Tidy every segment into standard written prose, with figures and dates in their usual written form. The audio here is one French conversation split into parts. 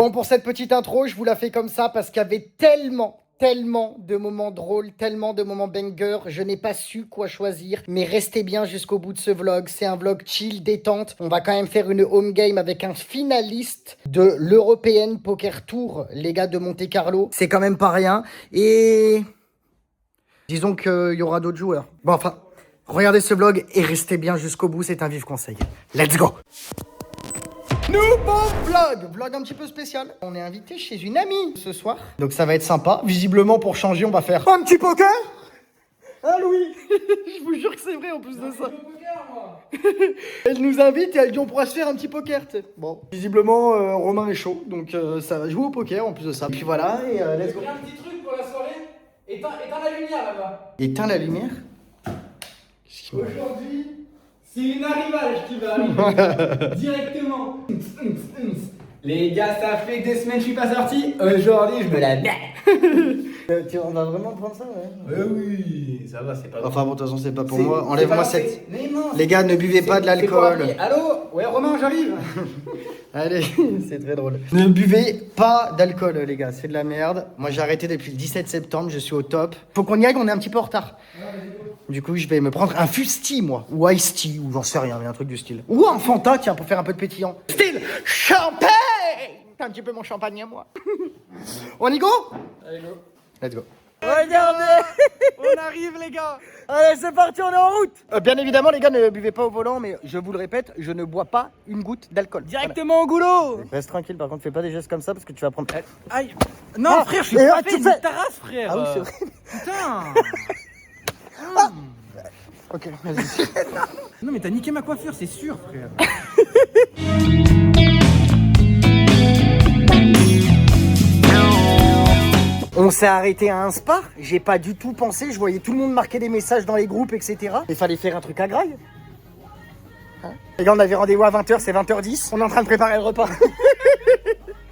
Bon, pour cette petite intro, je vous la fais comme ça parce qu'il y avait tellement de moments drôles, tellement de moments banger, je n'ai pas su quoi choisir, mais restez bien jusqu'au bout de ce vlog, c'est un vlog chill, détente, on va quand même faire une home game avec un finaliste de l'European Poker Tour, les gars de Monte Carlo, c'est quand même pas rien, et disons qu'il y aura d'autres joueurs. Bon enfin, regardez ce vlog et restez bien jusqu'au bout, c'est un vif conseil. Let's go! Nouveau vlog un petit peu spécial. On est invité chez une amie ce soir, donc ça va être sympa. Visiblement pour changer, on va faire un petit poker. Hein Louis? Je vous jure que c'est vrai en plus de ça. Elle nous invite et elle dit on pourra se faire un petit poker, tu sais. Bon, visiblement Romain est chaud, donc ça va jouer au poker en plus de ça. Puis voilà et let's go. Un petit truc pour la soirée. Éteins la lumière là-bas. Éteins la lumière. Aujourd'hui, c'est une arrivage qui va arriver directement. Les gars, ça fait 2 semaines que je suis pas sorti. Aujourd'hui, je me la mets. On va vraiment prendre ça, ouais. Oui, ça va, c'est pas. Enfin bon, de toute façon, c'est pas pour moi. Enlève-moi cette. Mais non, Les gars, ne buvez pas de l'alcool. Allô? Ouais, Romain, j'arrive. Allez, c'est très drôle. Ne buvez pas d'alcool, les gars, c'est de la merde. Moi, j'ai arrêté depuis le 17 septembre, je suis au top. Faut qu'on y aille, on est un petit peu en retard. Du coup, je vais me prendre un Fusti, moi. Ou Ice Tea, ou j'en sais rien, mais un truc du style. Ou un Fanta, tiens, pour faire un peu de pétillant. Style champagne! C'est un petit peu mon champagne à moi. On y go? Allez, go. Let's go. Regardez, on arrive, les gars. Allez, c'est parti, on est en route. Bien évidemment, les gars, ne buvez pas au volant, mais je vous le répète, je ne bois pas une goutte d'alcool. Directement au goulot. Voilà. Reste tranquille, par contre, fais pas des gestes comme ça parce que tu vas prendre... Aïe. Non, frère, je suis pas fait une tarasse, frère. Ah oui, c'est vrai. Putain. Ok, vas-y. Non, mais t'as niqué ma coiffure, c'est sûr, frère. On s'est arrêté à un spa, j'ai pas du tout pensé, je voyais tout le monde marquer des messages dans les groupes, etc. Il fallait faire un truc à graille. Hein? Les gars, on avait rendez-vous à 20h, c'est 20h10, on est en train de préparer le repas.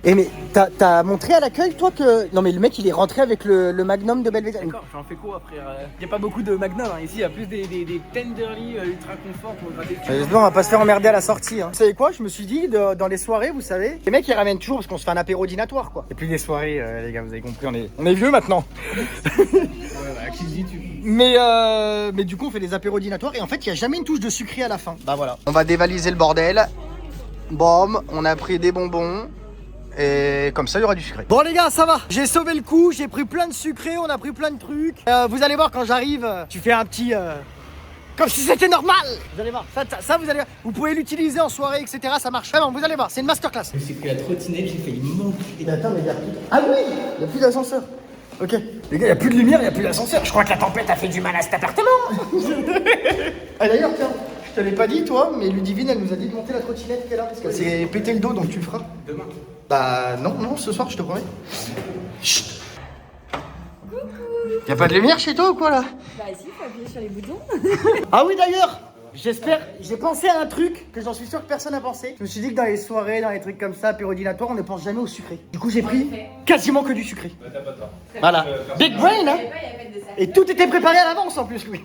Et mais t'as montré à l'accueil, toi, que... Non mais le mec, il est rentré avec le Magnum de Belvedere. D'accord, j'en fais quoi, frère? Y a pas beaucoup de Magnum, hein. Ici, il y a plus des Tenderly ultra confort pour gratter le cul. J'espère on va pas se faire emmerder à la sortie. Hein. Vous savez quoi, je me suis dit, dans les soirées, vous savez, les mecs ils ramènent toujours parce qu'on se fait un apéro dînatoire, quoi. Et puis les soirées, les gars, vous avez compris, on est vieux maintenant. Ouais, bah, qui dit tu. Mais du coup, on fait des apéros dînatoires et en fait, il y a jamais une touche de sucré à la fin. Bah voilà. On va dévaliser le bordel. Bom, on a pris des bonbons. Et comme ça, il y aura du sucré. Bon les gars, ça va. J'ai sauvé le coup, j'ai pris plein de sucré, on a pris plein de trucs. Vous allez voir quand j'arrive, tu fais un petit... Comme si c'était normal. Vous allez voir, ça vous allez voir. Vous pouvez l'utiliser en soirée, etc. Ça marche vraiment, vous allez voir, c'est une masterclass. Je me suis pris la trottinette, j'ai failli manquer. Mais attends, mais il y a plus... Ah oui, il n'y a plus d'ascenseur. Ok. Les gars, il n'y a plus de lumière, il n'y a plus d'ascenseur. Je crois que la tempête a fait du mal à cet appartement. Ah d'ailleurs, tiens, je te l'ai pas dit toi, mais Ludivine, elle nous a dit de monter la trottinette qu'elle a. Parce qu'elle s'est pété le dos, donc tu le feras. Demain. Bah non, ce soir, je te promets. Chut. Y'a pas de lumière chez toi ou quoi là? Bah si, faut appuyer sur les boutons. Ah oui d'ailleurs, j'espère, j'ai pensé à un truc que j'en suis sûr que personne n'a pensé. Je me suis dit que dans les soirées, dans les trucs comme ça, apérodinatoires, on ne pense jamais au sucré. Du coup j'ai pris quasiment que du sucré. T'as pas tort. Voilà, big brain hein. Et tout était préparé à l'avance en plus Louis.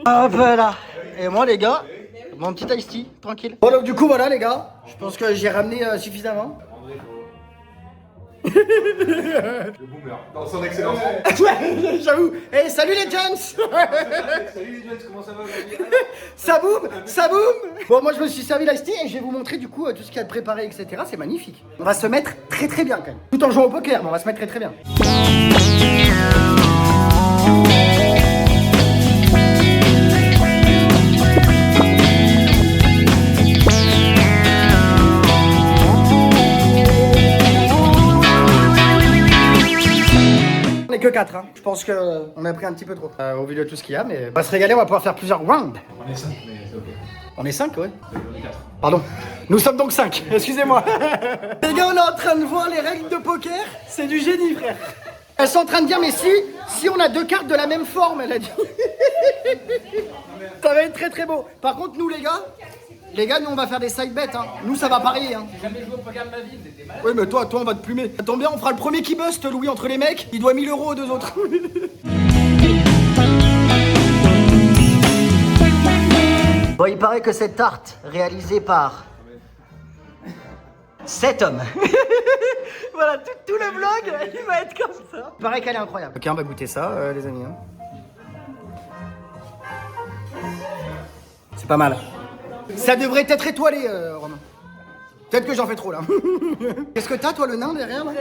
Hop là. Et moi les gars, mon petit iced tea, tranquille. Bon donc du coup voilà les gars, je pense que j'ai ramené suffisamment. Le boomer, dans son excellence. Ouais, j'avoue. Hey, salut les Jones. Salut les jeunes, comment ça va aujourd'hui? Ça boum. Bon, moi je me suis servi l'ice tea et je vais vous montrer du coup tout ce qu'il y a de préparé, etc. C'est magnifique. On va se mettre très bien quand même. Tout en jouant au poker, mais on va se mettre très bien. On est que 4, hein. Je pense qu'on a pris un petit peu trop au vu de tout ce qu'il y a, mais on va se régaler, on va pouvoir faire plusieurs rounds. On est 5, mais c'est ok. On est 5, ouais. On est 4. Pardon. Nous sommes donc 5, excusez-moi. Les gars, on est en train de voir les règles de poker. C'est du génie, frère. Elles sont en train de dire, mais si on a 2 cartes de la même forme, elle a dit. Ça va être très beau. Par contre, nous, les gars, nous, on va faire des side bets. Hein. Nous, ça va parier. Hein. J'ai jamais joué au poker de ma vie, c'était mal. Oui, mais toi, on va te plumer. Ça tombe bien, on fera le premier qui bust, Louis, entre les mecs. Il doit 1000 € aux 2 autres. Bon, il paraît que cette tarte, réalisée par cet homme. Voilà, tout le vlog, il va être comme ça. Il paraît qu'elle est incroyable. Ok, on va goûter ça, les amis. Hein. C'est pas mal. Ça devrait être étoilé, Romain. Peut-être que j'en fais trop là. Qu'est-ce que t'as, toi, le nain derrière là?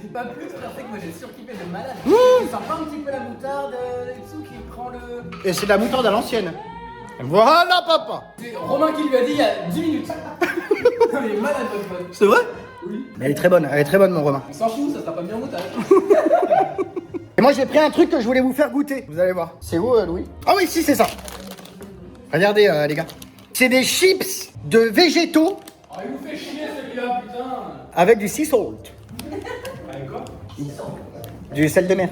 C'est pas plus, frère, c'est que moi j'ai surkiffé de malade. Ça sent pas un petit peu la moutarde et tout qui prend le. Et c'est de la moutarde à l'ancienne. Voilà, papa. C'est Romain qui lui a dit il y a 10 minutes. Non, mais il est malade, votre pote. C'est vrai? Oui. Mais elle est très bonne, mon Romain. On s'en fout, ça sera pas bien en moutarde. Et moi, j'ai pris un truc que je voulais vous faire goûter. Vous allez voir. C'est où, Louis? Ah oui, si, c'est ça. Regardez, les gars. C'est des chips de végétaux. Oh, il vous fait chier celui-là, putain. Avec du sea salt. Avec quoi? Du sel de mer.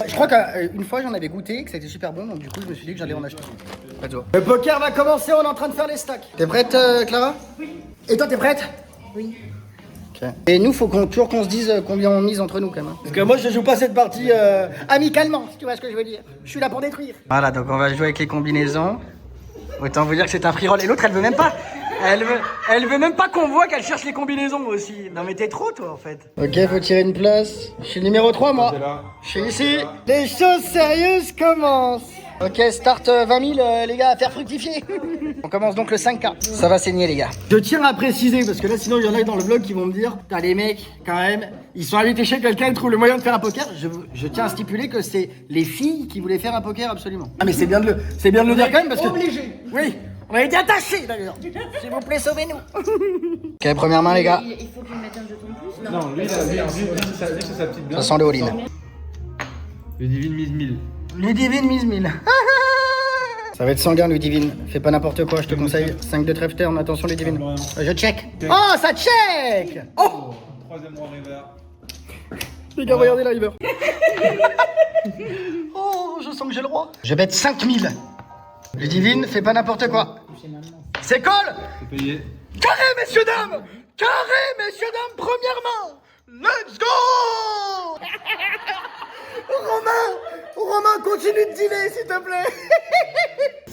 Je crois qu'une fois j'en avais goûté, que c'était super bon, donc du coup je me suis dit que j'allais en acheter. Le poker va commencer, on est en train de faire les stacks. T'es prête, Clara? Oui. Et toi, t'es prête? Oui. Okay. Et nous, faut toujours qu'on se dise combien on mise entre nous quand même. Hein. Parce que moi je joue pas cette partie amicalement, si tu vois ce que je veux dire. Je suis là pour détruire. Voilà, donc on va jouer avec les combinaisons. Autant vous dire que c'est un free roll. Et l'autre, elle veut même pas. Elle veut même pas qu'on voit qu'elle cherche les combinaisons aussi. Non mais t'es trop toi en fait. Ok, faut tirer une place. Je suis le numéro 3 moi. Je suis ici. Les choses sérieuses commencent. Ok, start 20 000 les gars à faire fructifier. On commence donc le 5K. Ça va saigner les gars. Je tiens à préciser parce que là sinon il y en a dans le vlog qui vont me dire putain les mecs quand même ils sont invités chez quelqu'un, ils trouvent le moyen de faire un poker. Je tiens à stipuler que c'est les filles qui voulaient faire un poker absolument. Ah mais c'est bien de le dire quand même parce que... Obligé. Oui. On a été attachés d'ailleurs. S'il vous plaît, sauvez-nous. Ok, première main, les gars. Il faut qu'il mette un jeton de plus. Non, lui, c'est sa petite Ça sent le all-in. Ludivine mise 1000. Ludivine mise 1000. Ça va être sanguin, Ludivine. Fais pas n'importe quoi, je te conseille. 5 de trèfle turn, attention, Ludivine. Je check. Oh, ça check. Oh. Troisième rang river. Les gars, regardez la river. Oh, je sens que j'ai le droit. Je bête 5000. Ludivine, fais pas n'importe quoi. C'est call. C'est payé. Carré, messieurs, dames. Carré, messieurs, dames, première main. Let's go. Romain, continue de dealer, s'il te plaît.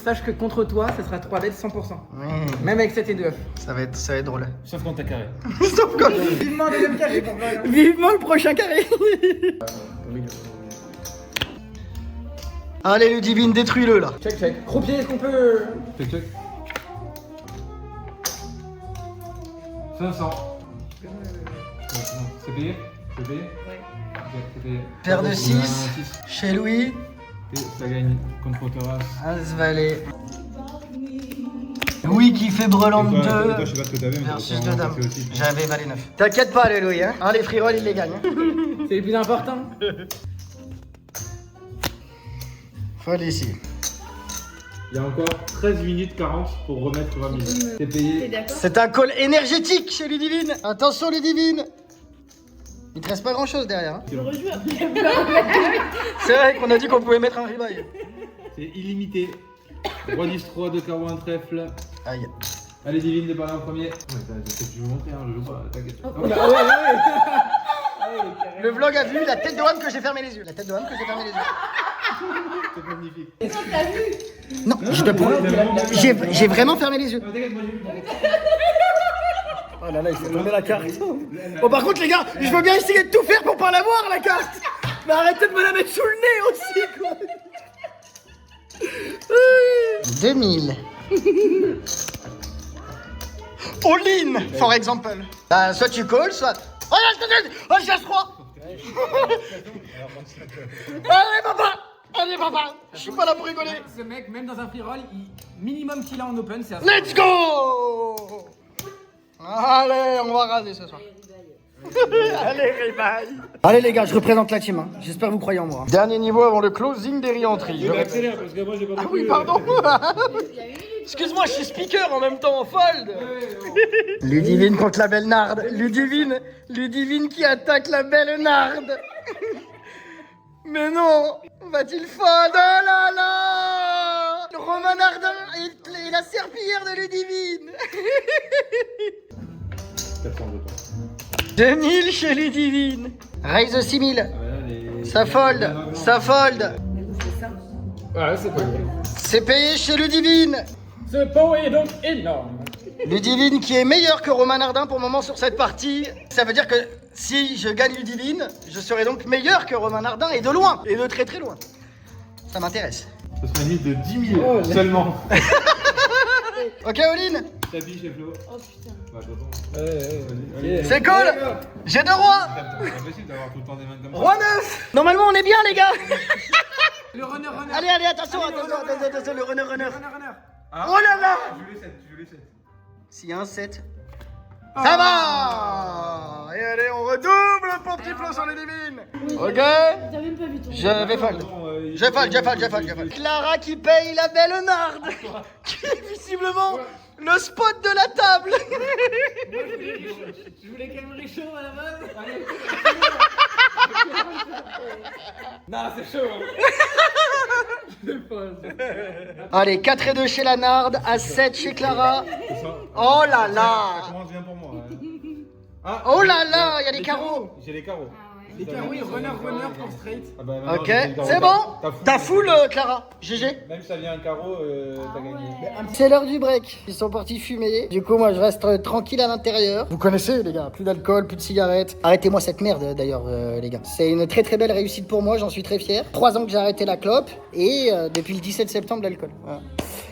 Sache que contre toi, ça sera 3 bêtes 100%. Même avec 7 et 2 œufs. Ça va être drôle. Sauf quand t'as carré. Sauf quand... Vivement le deuxième carré. Vivement le prochain carré. Allez, Ludivine, détruis-le là. Check. Croupier, est-ce qu'on peut... Check. 500. C'est payé? C'est payé? Ouais. Ok, c'est payé. Paire de 6. Chez Louis. Et ça gagne contre Toras. As valet. Louis qui fait brelante 2. Toi, je sais pas ce que t'avais, mais Versus t'as 2 dames. passé aussi. J'avais valet 9. T'inquiète pas, les Louis, hein. Les free rolls, ils les gagnent. C'est le plus important. Folle ici. Il y a encore 13 minutes 40 pour remettre 20 000. C'est T'es payé. d'accord? C'est un call énergétique chez Ludivine. Attention, Ludivine. Il te reste pas grand chose derrière. Hein. C'est vrai qu'on a dit qu'on pouvait mettre un rebuy. C'est illimité. Roi 10 3 2 carreau 1 trèfle. Aïe. Allez, Divine, débarre en premier. Ouais, c'est que je vais vous montrer, hein, je joue pas, t'inquiète. Le vlog a vu la tête de Juan que j'ai fermé les yeux. C'est magnifique. Non, je te promets. J'ai vraiment fermé les yeux. Oh là là, il s'est tombé la carte. Bon, par contre, les gars, je veux bien essayer de tout faire pour pas la voir, la carte. Mais arrêtez de me la mettre sous le nez aussi, quoi. 2000. All-in, for example. Bah, soit tu calls, soit... Oh, je chasse 3. Allez, papa. Je suis pas là pour rigoler. Ce mec, même dans un free roll, minimum qu'il a en open, c'est à... Let's go. Allez, on va raser ce soir. Allez, rebaille. Allez les gars, je représente la team. Hein. J'espère que vous croyez en moi. Dernier niveau avant le closing des re-entries. Accélère parce que moi j'ai pas Ah oui, pardon. Excuse-moi, je suis speaker en même temps, fold. Ludivine contre la belle Narde. Ludivine qui attaque la belle Narde. Mais non, va-t-il fold? Oh là là. Romain Nardin est la serpillière de Ludivine. 2000 chez Ludivine. Raise 6000. Ça fold. Ouais, c'est payé. C'est payé chez Ludivine. Ce pot est donc énorme. Ludivine qui est meilleur que Romain Nardin pour le moment sur cette partie. Ça veut dire que si je gagne Ludivine, je serai donc meilleur que Romain Nardin et de loin. Et de très très loin. Ça m'intéresse. Ce sera une liste de 10 000 seulement. Ok, Oline. Tapis chez Flo. Oh putain. Bah, attends. C'est cool. J'ai 2 rois. C'est impossible d'avoir tout le temps des mains comme ça. Roi 9. Normalement, on est bien, les gars. Le runner. Allez, attention, le runner. Ah, Oh là là. Je voulais 7, je voulais 7. S'il y a un 7. Ça va. Et allez, on redouble pour petit Flo sur les divines. Ok. T'as même pas vu ton. Je vais fold. Je fold. Clara qui paye la belle narde. Qui est visiblement le spot de la table. Je voulais quand même réchaud à la base. Non, c'est chaud. Allez, 4 et 2 chez la narde, à 7 chez Clara. Oh là Ça là. commence bien pour moi. Ah, Oh là là, il y a des carreaux. J'ai les carreaux. Les carreaux, oui, runner pour straight. Ah bah, maintenant, Ok, j'ai les carreaux. c'est bon. T'as full, Clara. GG. Même si ça vient un carreau, t'as gagné. C'est l'heure du break. Ils sont partis fumer. Du coup, moi, je reste tranquille à l'intérieur. Vous connaissez, les gars. Plus d'alcool, plus de cigarettes. Arrêtez-moi cette merde, d'ailleurs, les gars. C'est une très très belle réussite pour moi. J'en suis très fier. 3 ans que j'ai arrêté la clope. Et depuis le 17 septembre, l'alcool. Voilà.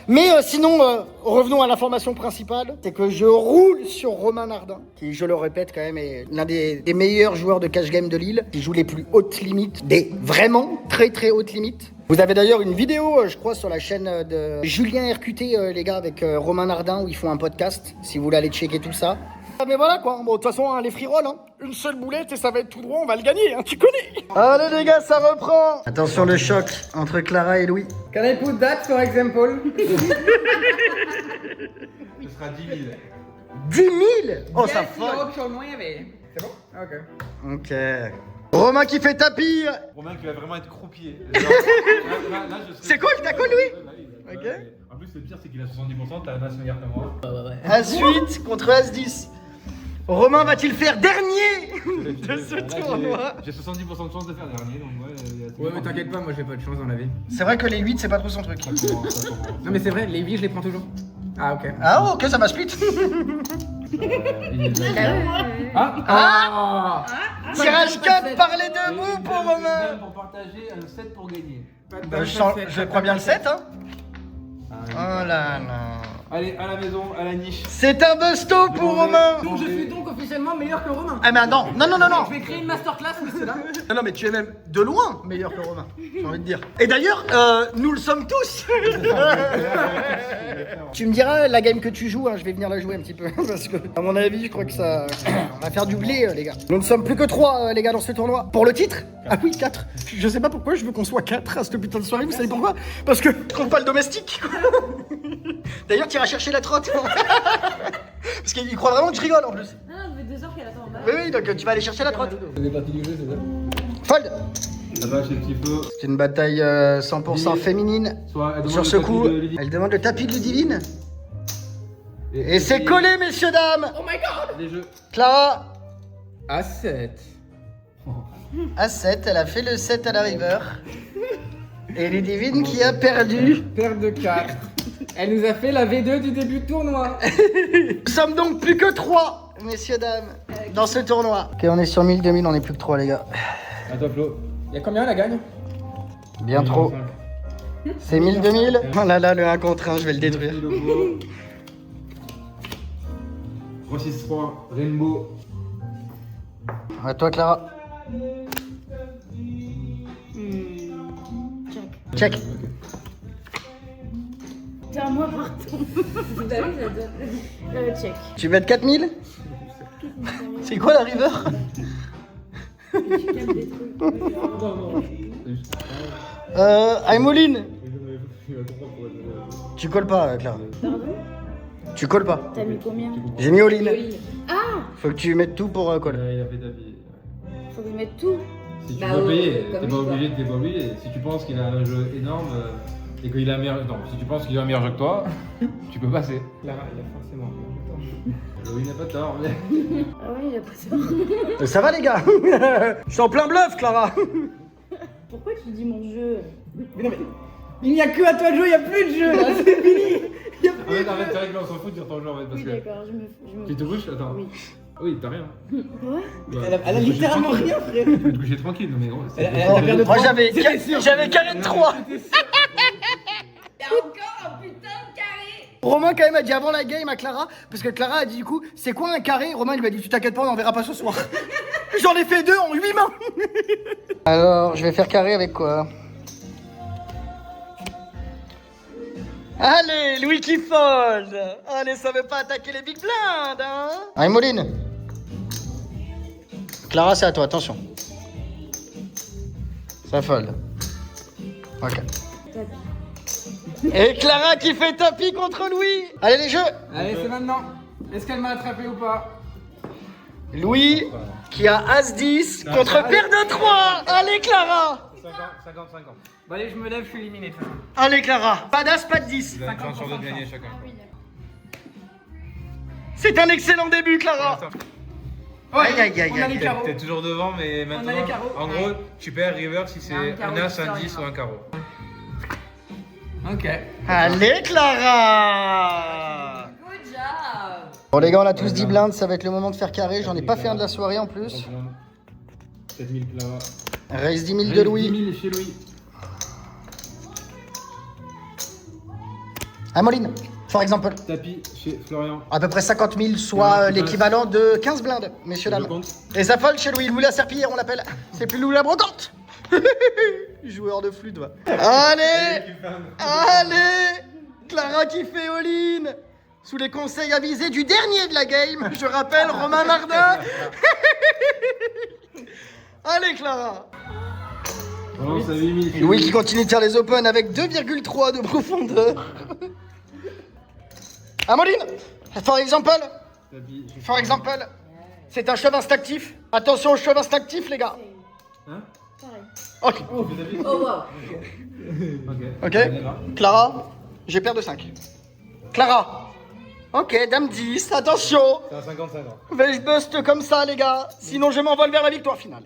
Mais sinon, revenons à l'information principale. C'est que je roule sur Romain Nardin, qui, je le répète, quand même, est l'un des meilleurs joueurs de cash game de Lille, qui joue les plus hautes limites, des vraiment très très hautes limites. Vous avez d'ailleurs une vidéo, je crois, sur la chaîne de Julien RQT, les gars, avec Romain Nardin, où ils font un podcast, si vous voulez aller checker tout ça. Mais voilà quoi, bon de toute façon hein, les free rolls, hein. Une seule boulette et ça va être tout droit, on va le gagner, hein, tu connais. Allez les gars, ça reprend. Attention le choc entre Clara et Louis. Can I put that for example? Ce sera 10 000. 10 000. Oh ça folle. C'est bon? Ok. Ok. Romain qui fait tapis. Romain qui va vraiment être croupier. Genre, là, je serais- C'est cool, t'as cool, Louis? Ouais, bah oui, bah, Ok. ouais. En plus, le pire, c'est qu'il a 70%, t'as un as meilleur que moi. As-8 contre As-10. Romain va-t-il faire dernier de ce Là, tournoi? J'ai 70% de chance de faire dernier, donc ouais. Ouais, mais t'inquiète pas, moi j'ai pas de chance dans la vie. C'est vrai que les 8 c'est pas trop son truc. Non, mais c'est vrai, les vies je les prends toujours. Ah, ok. Ah ok, ça va split. Ah! Tirage 4 par les deux bouts pour Romain. Pour partager, un 7 pour gagner. Je crois bien le 7 hein. Oh là là. Allez, à la maison, à la niche. C'est un busto pour Romain. Donc je suis donc officiellement meilleur que Romain. Ah mais non. Je vais créer une masterclass, monsieur là. Non mais tu es même de loin meilleur que Romain, j'ai envie de dire. Et d'ailleurs, nous le sommes tous. Tu me diras la game que tu joues, hein, je vais venir la jouer un petit peu parce que à mon avis, je crois que ça on va faire du blé les gars. Nous ne sommes plus que 3 les gars dans ce tournoi. Pour le titre? Ah oui, 4. Je sais pas pourquoi je veux qu'on soit 4 à cette putain de soirée, vous savez pourquoi? Parce que compte pas le domestique. D'ailleurs, tu iras chercher la trotte. Parce qu'il croit vraiment que je rigole en plus. Ah, ça fait 2 heures qu'elle attend en bas. Oui, donc tu vas aller chercher la trotte. C'est parti du jeu, c'est ça? Fold. Ça va chez Petit Flo. C'est une bataille 100% féminine. Soit elle demande Sur le ce tapis coup, de Lydie. elle demande le tapis de Ludivine. Et c'est collé, messieurs, dames. Oh my god! Les jeux. Clara, À 7. à 7, elle a fait le 7 à la river. Et Ludivine qui a perdu. Paire de 4. Elle nous a fait la V2 du début de tournoi. Nous sommes donc plus que 3, messieurs, dames, dans ce tournoi. Ok, on est sur 1000, 2000, on est plus que 3, les gars. À toi, Flo. Y'a combien la gagne? Bien trop. C'est 1000, 2000. Oh là là, le 1 contre 1, je vais le détruire. 3-6-3, Rainbow. À toi, Clara. Check. Check. T'es à moi partout. Bah oui, j'adore. Check. Tu bêtes 4000. C'est quoi la river? Tu calmes des trucs. Aimoline. Tu colles pas, Clara. Pardon? Tu colles pas. T'as mis combien? J'ai mis all-in. Ah! Faut que tu mettes tout pour coller. Il a fait tapis. Faut que je mette tout. Si tu Bah, veux payer, comme t'es lui, pas quoi. obligé, t'es pas obligé. Si tu penses qu'il a un jeu énorme et qu'il a un meilleur. Non, si tu penses qu'il a un meilleur jeu que toi, tu peux passer. Clara, il a forcément. Oui, il n'a pas tort, mais. Ah oui, il a pas ça. Ça va les gars? Je suis en plein bluff, Clara. Pourquoi tu dis mon jeu? Mais non, mais. Il n'y a que à toi de jouer, il n'y a plus de jeu là, c'est fini! fait, c'est vrai que là, on s'en fout de dire ton jeu en fait. Parce Oui, que d'accord, je me. tu te couches, attends. Oui. Oui, t'as rien. Ouais. Elle a littéralement rien, frère. Tu peux te coucher tranquille, non mais gros. Elle a perdu Moi 3. j'avais carré de 3. Il y a encore un putain de carré. Romain quand même a dit avant la game à Clara, parce que Clara a dit du coup, c'est quoi un carré? Romain il lui a dit, tu t'inquiètes pas, on en verra pas ce soir. J'en ai fait 2 en 8 mains. Alors, je vais faire carré avec quoi? Allez, Louis qui fold. Allez, ça veut pas attaquer les big blinds, hein? Allez, Moline. Clara, c'est à toi, attention. Ça fold. Ok. Et Clara qui fait tapis contre Louis. Allez, les jeux. Allez, c'est maintenant. Est-ce qu'elle m'a attrapé ou pas? Louis qui a As-10 contre paire de 3. Allez, Clara. 50-50. Bon, allez, je me lève, je suis éliminé. De toute façon. Allez, Clara. Pas d'As, pas de 10. Vous avez une chance sur deux de gagner chacun. C'est un excellent début, Clara. Aïe, aïe, aïe, On a les aïe. carreaux. T'es toujours devant, mais a maintenant, les carreaux. en gros, tu perds river si c'est Un carreau un As, qui un sort, 10 il ou un carreau. Ok. Allez, Clara. Good job. Bon, les gars, on a tous 10 blindes. Ça va être le moment de faire carré. J'en ai pas fait un de la soirée en plus. 7000 Clara. Raise 10 000 de Louis. 10 000 chez Louis. Ah, Moline, for example. Tapis chez Florian. À peu près 50 000, soit l'équivalent de 15 blindes, messieurs, Je dames. compte. Et ça folle chez Louis, Louis la serpillière, on l'appelle. C'est plus Louis la brocante. Joueur de flûte, va. Allez. Allez. Clara qui fait all-in. Sous les conseils avisés du dernier de la game, je rappelle, Romain Mardin. Allez, Clara. On lance à 8000 chez Louis qui continue de faire les open avec 2,3 de profondeur. Amoline, for example, Tapis chez for example, c'est un shove instinctif. Attention au shove instinctif, les gars. Hein? Pareil. Ok, Oh wow. Ok. ok. Clara, j'ai paire de 5. Clara. Ok, dame 10, attention. C'est un 50-50. Vais-je bust comme ça, les gars? Sinon, je m'envole vers la victoire finale.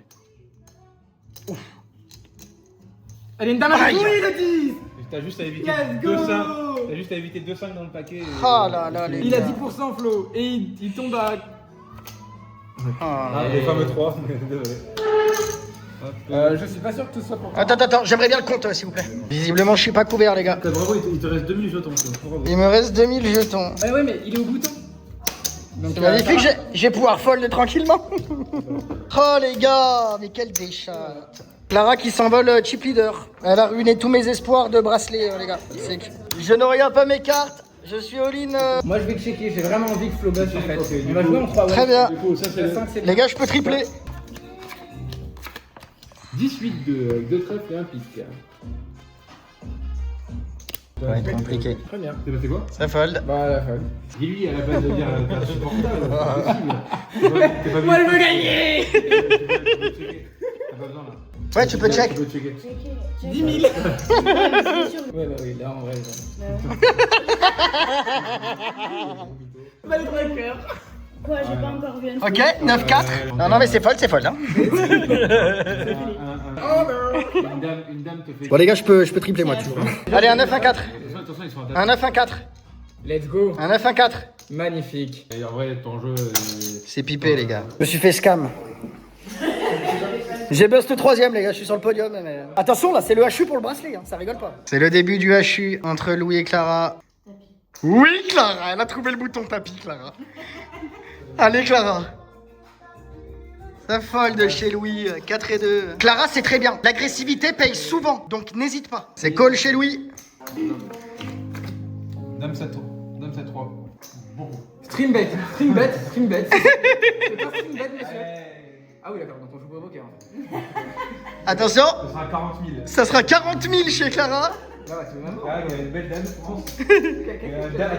Elle est une dame à Aïe. oui, le 10. T'as juste à éviter Let's go. 2-5. T'as juste à éviter 2-5 dans le paquet. Oh là là, les Il a gars. 10% Flo. Et il tombe à. Ah. Les fameux 3. Désolé. Je suis pas sûr que tout soit pour toi. Attends, j'aimerais bien le compte, s'il vous plaît. Visiblement, je suis pas couvert, les gars. Bravo, il te reste 2000 jetons. Bravo. Il me reste 2000 jetons. Ouais, mais il est au bouton. Donc, C'est magnifique, je vais pouvoir fold tranquillement. Oh les gars, mais quelle déchatte. Clara qui s'envole chip leader. Elle a ruiné tous mes espoirs de bracelet, les gars. C'est que je ne regarde pas mes cartes. Je suis all-in. Moi, je vais checker. J'ai vraiment envie que Flo buzz en fait. On va jouer en 3 Très bien. Du coup, ça c'est Le le 5, c'est Les gars, je peux tripler. 18-2 avec 2 trèfles et un pic. Ça va être compliqué. Très bien. C'est passé quoi? Ça fold. Bah, la fin. Dis-lui à la base de dire t'es insupportable. C'est possible. Moi, je veux gagner. T'as pas besoin là. Ouais, tu peux check. Tu peux checker. 10 000. Ouais, c'est sûr. Ouais, bah oui, là en vrai. Bah ouais. Bah, le tracker. Quoi, j'ai pas encore vu un Ok, 9-4. Non, mais c'est fold, hein. Une dame te fait. Bon, les gars, je peux tripler, moi, toujours. Allez, un 9-1-4. Attention, ils sont à Un 9-1-4. Let's go. Un 9-1-4. Magnifique. Et en vrai, ton jeu. C'est pipé, les gars. Je me suis fait scam. J'ai bust 3ème, les gars, je suis sur le podium. Mais... Attention, là, c'est le HU pour le bracelet, hein, ça rigole pas. C'est le début du HU entre Louis et Clara. Oui, Clara, elle a trouvé le bouton tapis, Clara. Allez, Clara. Ça fold chez Louis, 4 et 2. Clara, c'est très bien. L'agressivité paye souvent, donc n'hésite pas. C'est call chez Louis. Dame 7 3. Bon. Stream bet. C'est pas stream bet, monsieur. Ah oui, d'accord, donc on joue pas au poker en fait. Attention, Ça sera 40 000. ça sera 40 000 chez Clara. Là, ouais, c'est vraiment. Ah, il y a une belle dame, je pense.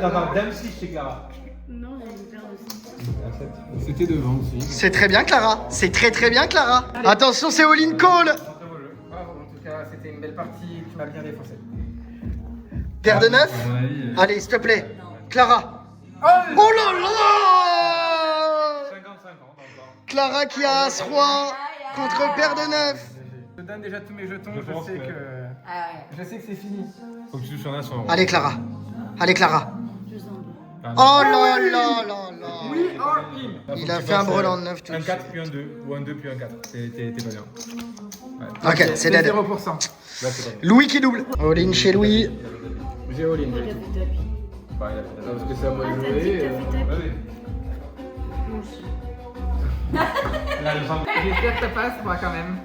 Attends, dame 6 chez Clara. Non, j'ai une paire de 5. C'était devant aussi. C'est très bien, Clara. C'est très très bien, Clara. Attention, c'est all-in call. Bravo, en tout cas, c'était une belle partie. Tu m'as bien défoncé. Paire de 9. À mon avis. Allez, s'il te plaît. Clara. Oh, Oh là là. 50-50 encore. Clara qui a As-Roi contre paire de 9. je donne déjà tous mes jetons. Je Je pense sais que- que. Ah ouais. Je sais que c'est fini. Faut que tu touches en as sur. Allez, Clara. Allez, Clara. Je sais Oh là là là là. We are him. Il a fait un brelan de 9 tout de Un suite. 4 puis un 2, ou un 2 puis un 4. T'es pas bien. Ouais. Ok, c'est dead. 0%. Là, c'est pas bien. Louis qui double. All-in chez Louis. J'ai all in. Il a fait tapis. Bah, il a fait ça. Parce que c'est à moi Ah, de t'as dit que jouer. t'as fait tapis. Ouais, Là, je sens. J'espère que ça passe, moi, quand même.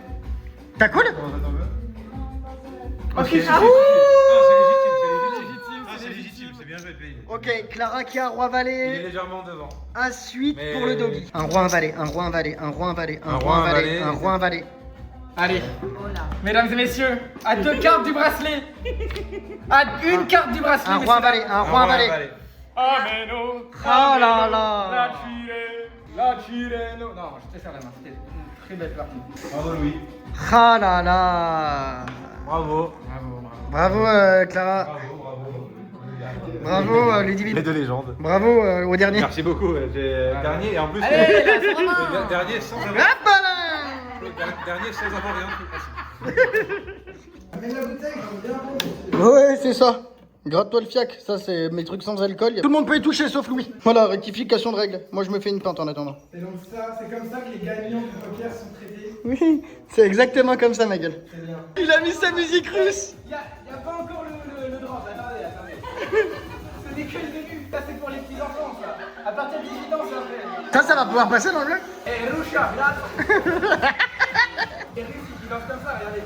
T'as cool? Comment ça t'en veux? Ok, c'est légitime, c'est bien joué, Pays. Ok, Clara qui a roi Il est valet. légèrement devant. À suite Mais- pour le doggy. Un roi un valet, un roi un valet, un roi un valet, un Un roi un roi, un valet, valet. un roi un valet. Allez, Oh là. mesdames et messieurs, à 2 cartes du bracelet. À une carte du bracelet. Un roi un messieurs, valet, un roi un valet. Ameno. Oh là là. La Chireno. Non, je te faire la main. C'était une très belle partie. Bravo, Louis. Ah là là. Bravo. Bravo Clara. Bravo Les Ludivine. deux légendes. Bravo au dernier. Merci beaucoup. J'ai dernier et en plus. Allez, la le dernier sans avoir. Hop là. Le dernier sans avoir rien. Ouais, c'est ça. Gratte-toi le fiac, ça c'est mes trucs sans alcool. Tout le monde peut y toucher sauf Louis. Voilà, rectification de règle. Moi je me fais une pinte en attendant. C'est donc ça, c'est comme ça que les gagnants du poker sont traités. Oui, c'est exactement comme ça ma gueule. C'est bien. Il a mis sa musique russe. Y a pas encore le drop, attendez. Ce n'est que le début, ça c'est pour les petits enfants ça. À partir de 18 ans, ça fait. Ça va pouvoir passer dans le bloc. Eh, Rusha, là. Les Russes, ils dansent comme ça, regardez.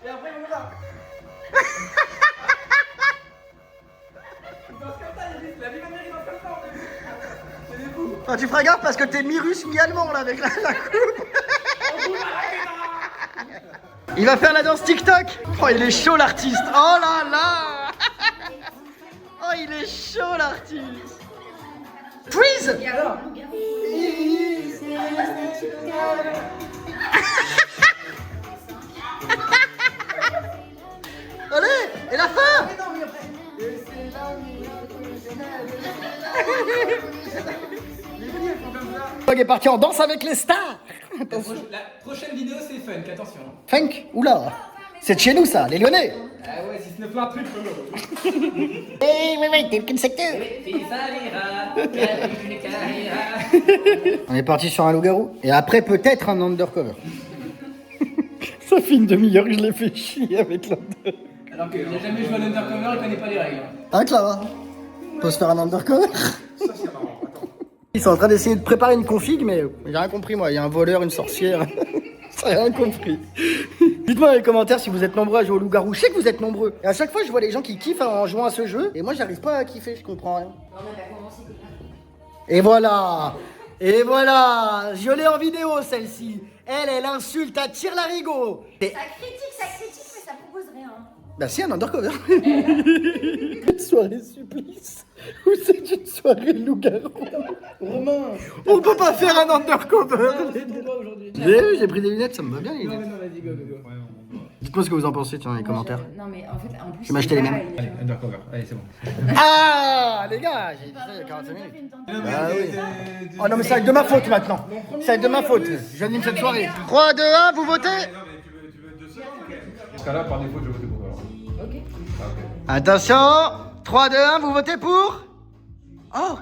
Et après, on va. Ils dansent comme ça, les Russes. La vie manière, ils dansent comme ça en fait. C'est des fous. Ah, tu feras gaffe parce que t'es mi-russe, mi-allemand là avec la coupe. Il va faire la danse TikTok. Oh, il est chaud l'artiste. Oh là là. Oh, il est chaud l'artiste. Freeze. Et alors Allez, et la fin. Dog est parti en danse avec les stars. La prochaine vidéo, c'est funk, attention. Funk, oula. C'est de chez nous ça, les Lyonnais. Ah ouais, si ce n'est pas un truc. Eh oui, t'es le secteur. On est parti sur un loup-garou. Et après, peut-être un undercover. Ça fait une demi-heure que je l'ai fait chier avec l'under. Alors qu'il n'a jamais joué à l'undercover, il connaît pas les règles. Hein, Clara? On peut se faire un undercover? Ils sont en train d'essayer de préparer une config, mais j'ai rien compris moi. Il y a un voleur, une sorcière. J'ai rien compris. Dites-moi dans les commentaires si vous êtes nombreux à jouer au loup-garou. Je sais que vous êtes nombreux. Et à chaque fois, je vois les gens qui kiffent en jouant à ce jeu. Et moi, j'arrive pas à kiffer, je comprends rien. On a commencé. Et voilà. Et voilà. Je l'ai en vidéo, celle-ci. Elle insulte, elle tire l'arigot. Et... Ça critique, mais ça propose rien. Bah si, un undercover. Une soirée supplice. Ou c'est une soirée loup-garou. Romain, On peut pas faire un undercover. aujourd'hui. J'ai pris des lunettes, ça me va bien les Non, lunettes. mais non, vas-y, go. Dites-moi ce que vous en pensez tiens, dans les commentaires. Non, mais en fait, en plus. Je vais m'acheter les mêmes. pareil, Allez, tu vois. undercover. Allez, c'est bon. Ah les gars, j'ai dit ça il y a 45 minutes. Ah oui. Oh non mais c'est avec de ma faute maintenant. C'est avec de ma faute. J'anime cette soirée. 3, 2, 1, vous votez? Non, mais tu veux 2 secondes? Dans ce cas-là, par défaut, je vais voter pour toi. Ok. Attention, 3, 2, 1, vous votez pour? Oh,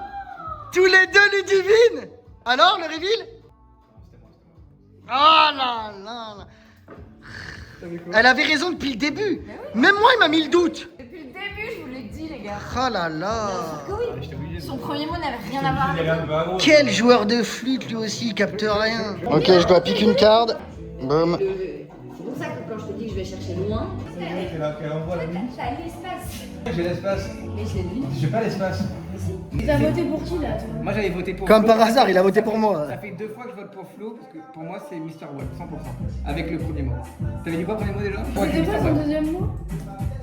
tous les deux Ludivine. Alors le reveal? Oh là là là. Elle avait raison depuis le début. Même moi il m'a mis le doute. Depuis le début, je vous l'ai dit, les gars. Oh là là. Son premier mot n'avait rien à voir avec. Quel joueur de flûte lui aussi, il capte rien. Ok, je dois piquer une carte. Boum. C'est pour ça que quand je te dis que je vais chercher loin, Qu'elle envoie la nuit. t'as l'espace. J'ai l'espace. Mais je l'ai dit. J'ai pas l'espace. T'as voté pour qui là, toi? Moi j'avais voté pour Comme Flo. par hasard, il a voté pour moi. Ça fait 2 fois que je vote pour Flo, parce que pour moi c'est Mr. Watt, 100%. Avec le premier mot. T'avais dit quoi premier mot déjà? Ouais, C'était quoi Mr. son Watt. deuxième mot?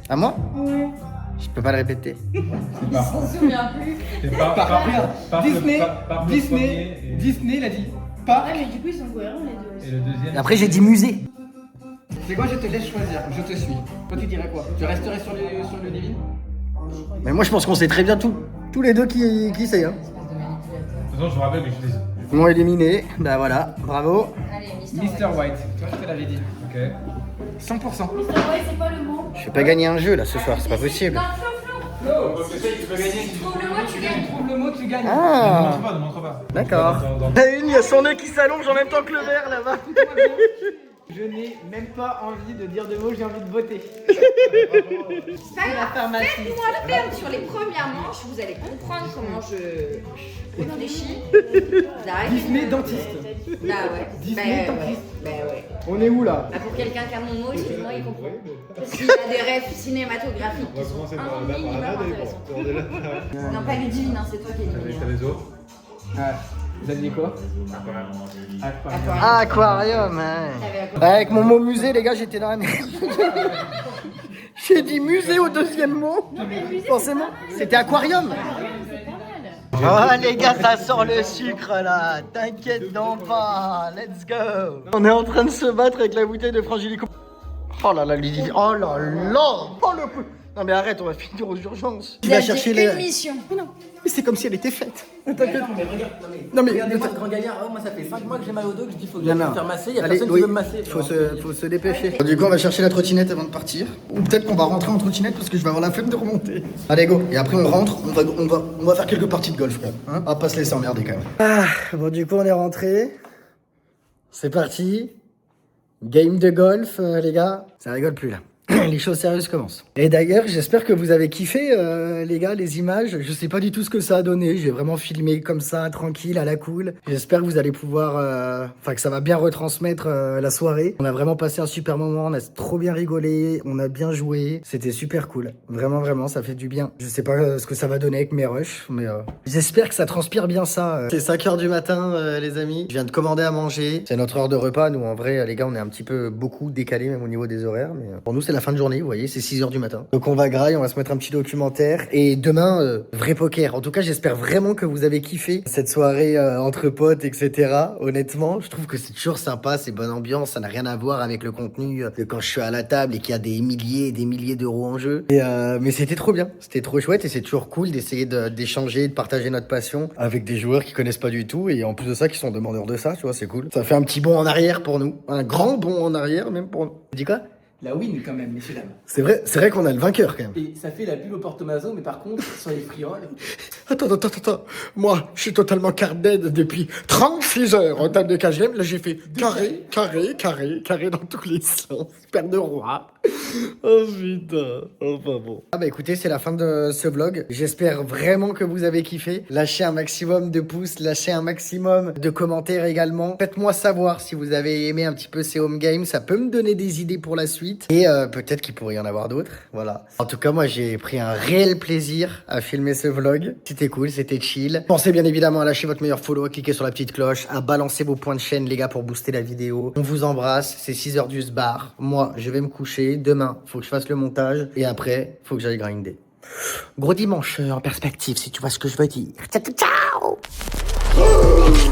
À moi? Ouais. Je peux pas le répéter. Il s'en souvient plus. C'est pas Regarde, Disney, Disney, il a dit pas. Ouais, mais du coup, ils sont cohérents les deux. Et le deuxième. Et après, j'ai dit musée. C'est quoi, je te laisse choisir, je te suis. Toi tu dirais quoi? Tu resterais sur le divine? Mais moi, je pense qu'on sait très bien tous les deux qui c'est. Hein. De toute façon, je me rappelle que je les. Ils m'ont éliminé. Bah voilà, bravo. Allez, Mister Mr. White, toi je te l'avais dit. Ok. 100%. Mister Boy, c'est quoi le mot? Je vais pas gagner un jeu là ce soir, c'est pas possible. Non, Flo. No. Parce que ça, tu peux gagner. Si tu trouves le mot, tu gagnes. Trouve le mot, tu gagnes. Ah, Ne montre pas. d'accord. Il y a son nez qui s'allonge en même temps que le verre là-bas. Je n'ai même pas envie de dire de mots, j'ai envie de voter. C'est pas grave. Faites-moi le perdre sur les premières manches, vous allez comprendre comment je réfléchis. Vous arrêtez. Disney dentiste. Bah ouais. Disney Bah ouais. dentiste. Bah ouais. On est où là? Bah pour quelqu'un qui a mon mot, excuse-moi, il comprend. S'il y a des rêves cinématographiques qui sont un minimum intéressants. Non, pas les divines, hein, c'est toi qui es divine. T'as les autres. Ah, vous aviez quoi? Aquarium, hein. Avec mon mot musée, les gars, j'étais dans la merde. J'ai dit musée au deuxième mot. Forcément, c'était aquarium. Oh les gars, ça sort le sucre là. T'inquiète donc pas. Let's go. On est en train de se battre avec la bouteille de Frangilico. Oh là là, Lydie. Oh là là. Oh le coup. Non mais arrête, on va finir aux urgences. Tu vas chercher les. mission. Mais c'est comme si elle était faite. T'inquiète. Mais regarde, Non mais. regardez-moi ce grand gaillard. Oh, moi ça fait 5 mois que j'ai mal au dos, que je dis faut que Non, j'aille non. me faire masser, y'a Allez, personne oui, qui veut me masser. faut se dépêcher. Du coup, on va chercher la trottinette avant de partir. Ou peut-être qu'on va rentrer en trottinette parce que je vais avoir la flemme de remonter. Allez, go. Et après, on rentre. On va faire quelques parties de golf, quoi. Hein, on va pas se laisser emmerder quand même. Ah, bon, du coup, on est rentré. C'est parti. Game de golf, les gars. Ça rigole plus là. Les choses sérieuses commencent. Et d'ailleurs, j'espère que vous avez kiffé, les gars, les images. Je sais pas du tout ce que ça a donné. J'ai vraiment filmé comme ça, tranquille, à la cool. J'espère que vous allez pouvoir... Enfin, que ça va bien retransmettre la soirée. On a vraiment passé un super moment. On a trop bien rigolé. On a bien joué. C'était super cool. Vraiment, vraiment, ça fait du bien. Je sais pas ce que ça va donner avec mes rushs, mais j'espère que ça transpire bien ça. C'est 5h du matin, les amis. Je viens de commander à manger. C'est notre heure de repas. Nous, en vrai, les gars, on est un petit peu beaucoup décalés, même au niveau des horaires. Mais pour nous, c'est la fin de journée, vous voyez, c'est 6h du matin. Donc on va grailler, on va se mettre un petit documentaire. Et demain, vrai poker. En tout cas, j'espère vraiment que vous avez kiffé cette soirée entre potes, etc. Honnêtement, je trouve que c'est toujours sympa, c'est bonne ambiance. Ça n'a rien à voir avec le contenu de quand je suis à la table et qu'il y a des milliers et des milliers d'euros en jeu. Et, mais c'était trop bien, c'était trop chouette et c'est toujours cool d'essayer d'échanger, de partager notre passion avec des joueurs qui connaissent pas du tout et en plus de ça, qui sont demandeurs de ça, tu vois, c'est cool. Ça fait un petit bond en arrière pour nous, un grand bond en arrière même pour nous. Tu dis quoi? La win quand même, messieurs dames. C'est vrai qu'on a le vainqueur quand même. Et ça fait la pub au Portomazo, mais par contre, sur les frioles. Attends. Moi, je suis totalement card dead depuis 36 heures en table de KGM. Là, j'ai fait carré dans tous les sens. Père de roi. Oh putain. Enfin bon. Ah bah écoutez, c'est la fin de ce vlog. J'espère vraiment que vous avez kiffé. Lâchez un maximum de pouces, lâchez un maximum de commentaires également. Faites-moi savoir si vous avez aimé un petit peu ces home games. Ça peut me donner des idées pour la suite. Et peut-être qu'il pourrait y en avoir d'autres. Voilà. En tout cas, moi, j'ai pris un réel plaisir à filmer ce vlog. C'était cool, c'était chill. Pensez bien évidemment à lâcher votre meilleur follow, à cliquer sur la petite cloche, à balancer vos points de chaîne, les gars, pour booster la vidéo. On vous embrasse. C'est 6h du sbar. Moi, je vais me coucher. Demain, faut que je fasse le montage. Et après, faut que j'aille grinder. Gros dimanche en perspective, si tu vois ce que je veux dire. Ciao, ciao, ciao.